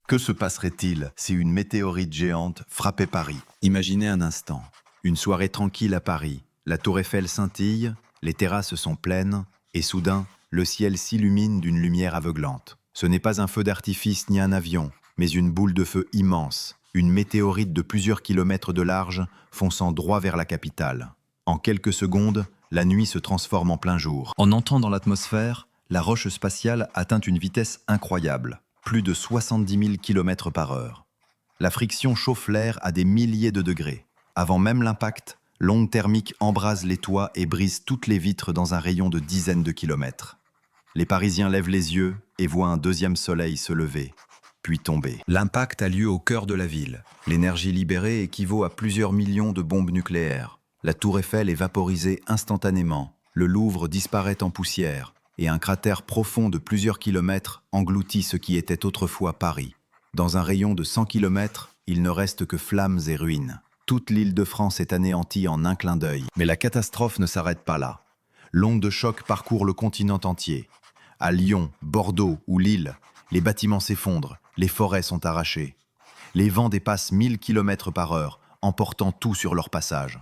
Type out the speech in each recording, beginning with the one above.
Que se passerait-il si une météorite géante frappait Paris? Imaginez un instant. Une soirée tranquille à Paris. La tour Eiffel scintille, les terrasses sont pleines, et soudain, le ciel s'illumine d'une lumière aveuglante. Ce n'est pas un feu d'artifice ni un avion, mais une boule de feu immense, une météorite de plusieurs kilomètres de large, fonçant droit vers la capitale. En quelques secondes, la nuit se transforme en plein jour. En entrant dans l'atmosphère, la roche spatiale atteint une vitesse incroyable, plus de 70 000 km par heure. La friction chauffe l'air à des milliers de degrés. Avant même l'impact, l'onde thermique embrase les toits et brise toutes les vitres dans un rayon de dizaines de kilomètres. Les Parisiens lèvent les yeux et voient un deuxième soleil se lever, puis tomber. L'impact a lieu au cœur de la ville. L'énergie libérée équivaut à plusieurs millions de bombes nucléaires. La tour Eiffel est vaporisée instantanément. Le Louvre disparaît en poussière et un cratère profond de plusieurs kilomètres engloutit ce qui était autrefois Paris. Dans un rayon de 100 kilomètres, il ne reste que flammes et ruines. Toute l'Île-de-France est anéantie en un clin d'œil. Mais la catastrophe ne s'arrête pas là. L'onde de choc parcourt le continent entier. À Lyon, Bordeaux ou Lille, les bâtiments s'effondrent, les forêts sont arrachées. Les vents dépassent 1000 km par heure, emportant tout sur leur passage.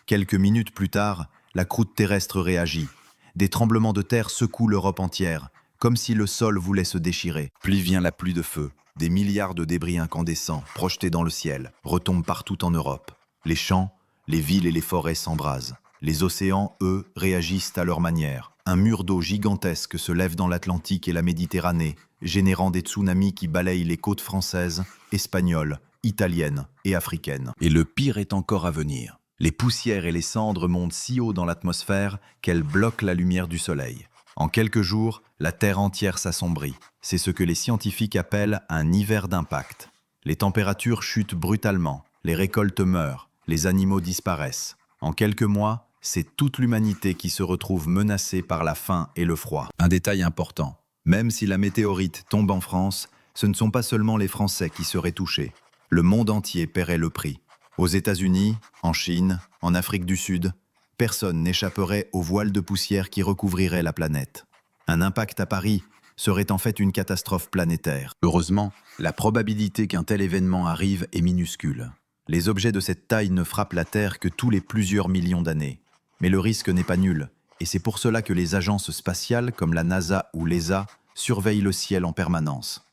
Quelques minutes plus tard, la croûte terrestre réagit. Des tremblements de terre secouent l'Europe entière, comme si le sol voulait se déchirer. Puis vient la pluie de feu. Des milliards de débris incandescents, projetés dans le ciel, retombent partout en Europe. Les champs, les villes et les forêts s'embrasent. Les océans, eux, réagissent à leur manière. Un mur d'eau gigantesque se lève dans l'Atlantique et la Méditerranée, générant des tsunamis qui balayent les côtes françaises, espagnoles, italiennes et africaines. Et le pire est encore à venir. Les poussières et les cendres montent si haut dans l'atmosphère qu'elles bloquent la lumière du soleil. En quelques jours, la Terre entière s'assombrit. C'est ce que les scientifiques appellent un hiver d'impact. Les températures chutent brutalement, les récoltes meurent, les animaux disparaissent. En quelques mois, c'est toute l'humanité qui se retrouve menacée par la faim et le froid. Un détail important, même si la météorite tombe en France, ce ne sont pas seulement les Français qui seraient touchés. Le monde entier paierait le prix. Aux États-Unis, en Chine, en Afrique du Sud, personne n'échapperait au voile de poussière qui recouvrirait la planète. Un impact à Paris serait en fait une catastrophe planétaire. Heureusement, la probabilité qu'un tel événement arrive est minuscule. Les objets de cette taille ne frappent la Terre que tous les plusieurs millions d'années. Mais le risque n'est pas nul, et c'est pour cela que les agences spatiales comme la NASA ou l'ESA surveillent le ciel en permanence.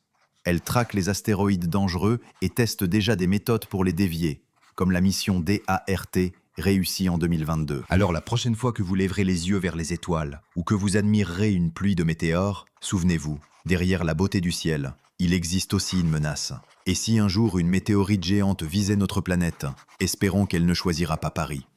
Elles traquent les astéroïdes dangereux et testent déjà des méthodes pour les dévier, comme la mission DART réussie en 2022. Alors la prochaine fois que vous lèverez les yeux vers les étoiles ou que vous admirerez une pluie de météores, souvenez-vous, derrière la beauté du ciel, il existe aussi une menace. Et si un jour une météorite géante visait notre planète, espérons qu'elle ne choisira pas Paris.